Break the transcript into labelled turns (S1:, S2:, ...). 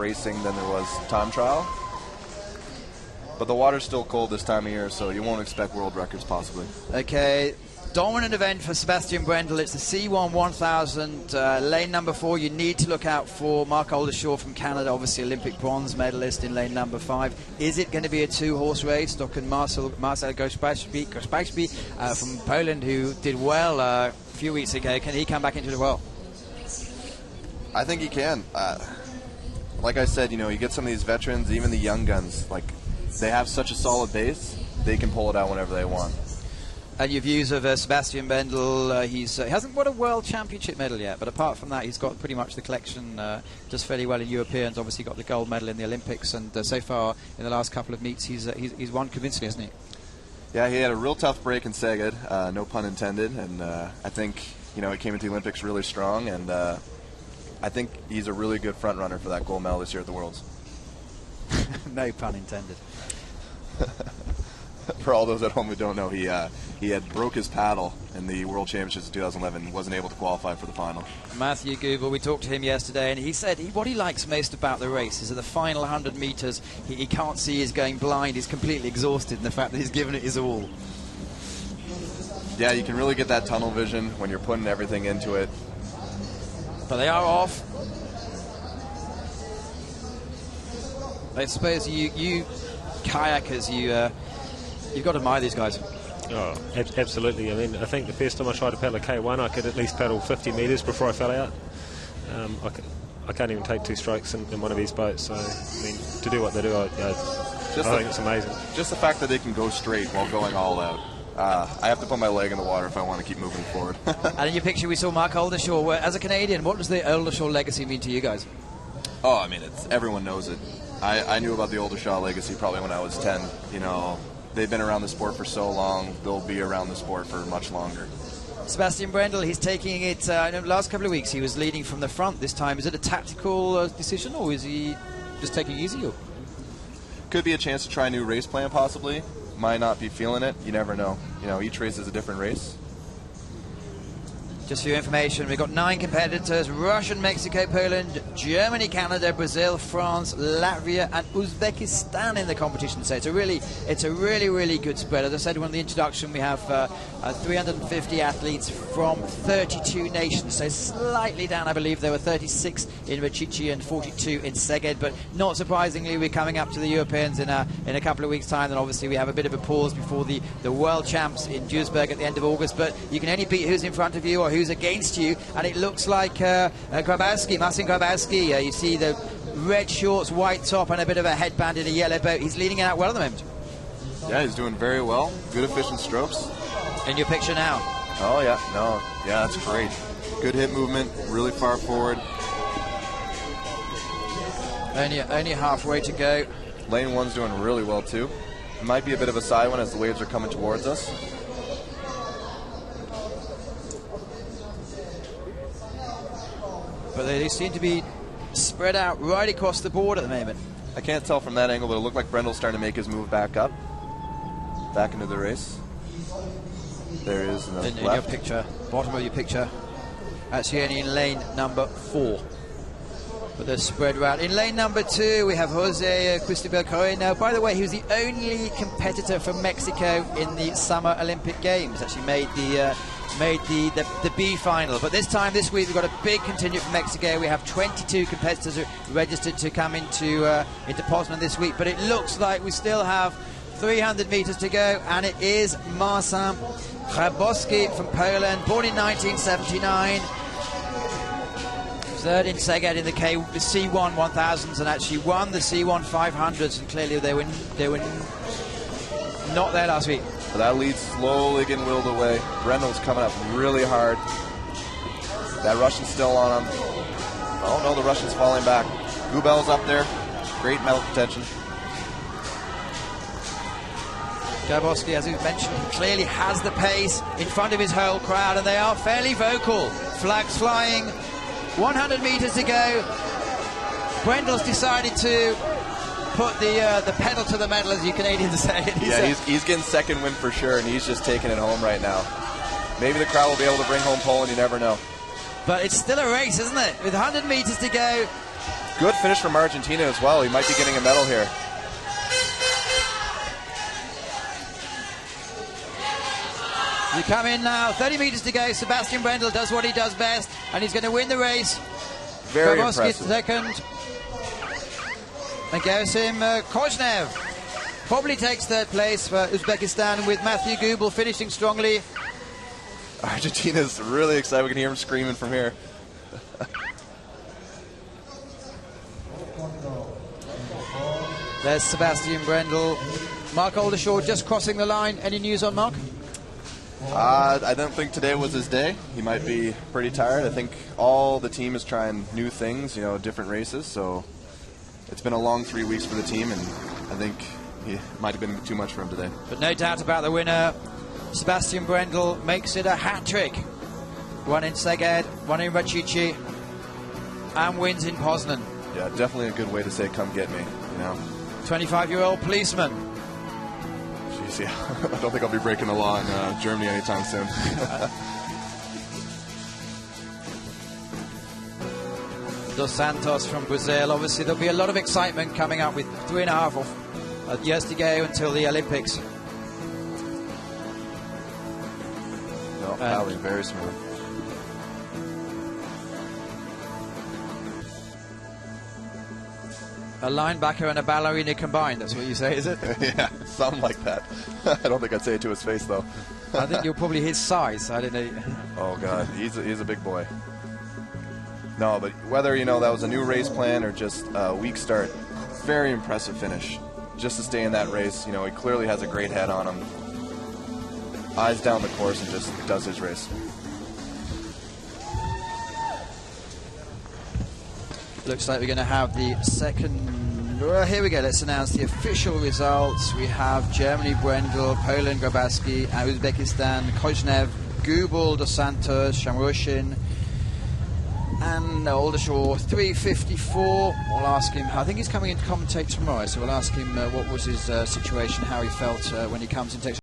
S1: racing than there was time trial. But the water's still cold this time of year, so you won't expect world records possibly.
S2: Okay, dominant event for Sebastian Brendel. It's the C1 1000, lane number 4. You need to look out for Mark Oldershaw from Canada, obviously Olympic bronze medalist in lane number 5. Is it going to be a 2-horse race? Dr. Marcel Gospaszby from Poland, who did well a few weeks ago, can he come back into the well?
S1: I think he can. Like I said, you get some of these veterans, even the young guns, like they have such a solid base, they can pull it out whenever they want.
S2: And your views of Sebastian Brendel? He hasn't won a World Championship medal yet, but apart from that, he's got pretty much the collection, does fairly well in Europeans, obviously got the gold medal in the Olympics, and so far in the last couple of meets, he's won convincingly, hasn't he?
S1: Yeah, he had a real tough break in Szeged, no pun intended, and I think, he came into the Olympics really strong, and I think he's a really good front runner for that gold medal this year at the Worlds.
S2: No pun intended.
S1: For all those at home who don't know, he had broke his paddle in the World Championships in 2011 and wasn't able to qualify for the final.
S2: Matthew Goobel, we talked to him yesterday, and he said what he likes most about the race is that the final 100 metres, he can't see, he's going blind, he's completely exhausted, and the fact that he's given it his all.
S1: Yeah, you can really get that tunnel vision when you're putting everything into it.
S2: But they are off. I suppose you kayakers, you've got to admire these guys.
S3: Oh, absolutely. I mean, I think the first time I tried to paddle a K1, I could at least paddle 50 metres before I fell out. I can't even take 2 strokes in one of these boats. So, I mean, to do what they do, I think it's amazing.
S1: Just the fact that they can go straight while going all out. I have to put my leg in the water if I want to keep moving forward.
S2: And in your picture, we saw Mark Oldershaw. As a Canadian, what does the Oldershaw legacy mean to you guys?
S1: Oh, I mean, everyone knows it. I knew about the Oldershaw legacy probably when I was 10. They've been around the sport for so long, they'll be around the sport for much longer.
S2: Sebastian Brendel, he's taking it, in the last couple of weeks he was leading from the front this time. Is it a tactical decision, or is he just taking it easy? Or?
S1: Could be a chance to try a new race plan possibly. Might not be feeling it, you never know. Each race is a different race.
S2: Just for your information, we've got 9 competitors: Russia, Mexico, Poland, Germany, Canada, Brazil, France, Latvia, and Uzbekistan in the competition. So it's a really good spread. As I said in the introduction, we have 350 athletes from 32 nations. So slightly down, I believe there were 36 in Rachichi and 42 in Szeged. But not surprisingly, we're coming up to the Europeans in a couple of weeks' time. And obviously, we have a bit of a pause before the World Champs in Duisburg at the end of August. But you can only beat who's in front of you or who's against you, and it looks like Grabowski, Marcin Grabowski. You see the red shorts, white top, and a bit of a headband in a yellow boat. He's leading it out well at the moment.
S1: Yeah, he's doing very well. Good efficient strokes.
S2: In your picture now.
S1: Oh yeah, yeah, that's great. Good hip movement, really far forward.
S2: Only halfway to go.
S1: Lane 1's doing really well too. It might be a bit of a side one as the waves are coming towards us.
S2: But they seem to be spread out right across the board at the moment.
S1: I can't tell from that angle, but it looked like Brendel's starting to make his move back up, back into the race. There he is in
S2: your picture, bottom of your picture. Actually only in lane number 4. But they're spread out. In lane number 2, we have Jose Cristobal Correa. By the way, he was the only competitor from Mexico in the Summer Olympic Games. Actually made the B final. But this week, we've got a big contingent from Mexico. We have 22 competitors registered to come into Poznan this week. But it looks like we still have 300 meters to go, and it is Marcin Grabowski from Poland, born in 1979. Third in Szeged in the C1 1000s, and actually won the C1 500s, and clearly they were not there last week.
S1: But that lead slowly getting whirled away. Brendel's coming up really hard. That Russian's still on him. Oh no, the Russian's falling back. Goobel's up there. Great medal contention.
S2: Grabowski, as we've mentioned, clearly has the pace in front of his whole crowd, and they are fairly vocal. Flags flying. 100 meters to go. Brendel's decided to put the pedal to the metal, as you Canadians say.
S1: He's getting second win for sure, and he's just taking it home right now. Maybe the crowd will be able to bring home Poland, you never know.
S2: But it's still a race, isn't it? With 100 meters to go,
S1: Good finish from Argentina as well. He might be getting a medal here.
S2: You come in now, 30 metres to go. Sebastian Brendel does what he does best, and he's going to win the race.
S1: Very
S2: Grabowski
S1: impressive.
S2: second. And Gerasim Kozhnev probably takes third place for Uzbekistan, with Matthew Gubel finishing strongly.
S1: Argentina's really excited. We can hear him screaming from here.
S2: There's Sebastian Brendel. Mark Aldershaw just crossing the line. Any news on Mark?
S1: I don't think today was his day. He might be pretty tired. I think all the team is trying new things, you know, different races. So it's been a long 3 weeks for the team, and I think he might have been too much for him today.
S2: But no doubt about the winner. Sebastian Brendel makes it a hat-trick. One in Szeged, one in Rachici, and wins in Poznan.
S1: Yeah, definitely a good way to say "come get me." You know,
S2: 25-year-old policeman.
S1: Jeez, yeah. I don't think I'll be breaking the law in Germany anytime soon.
S2: Dos Santos from Brazil. Obviously, there'll be a lot of excitement coming up with 3.5 years to go until the Olympics.
S1: No, Pally, very smooth.
S2: A linebacker and a ballerina combined, that's what you say, is it?
S1: Yeah, something like that. I don't think I'd say it to his face, though.
S2: I think you're probably his size. I don't know.
S1: Oh, God, he's a big boy. No, but whether, you know, that was a new race plan or just a weak start, very impressive finish. Just to stay in that race, you know, he clearly has a great head on him. Eyes down the course and just does his race.
S2: Looks like we're going to have the second. Well, here we go. Let's announce the official results. We have Germany, Brendel, Poland, Grabowski, Uzbekistan, Kozhnev, Gubel, Dos Santos, Shamroshin, and Aldershaw. 3:54. We'll ask him. I think he's coming in to commentate tomorrow, so we'll ask him what was his situation, how he felt when he comes and takes.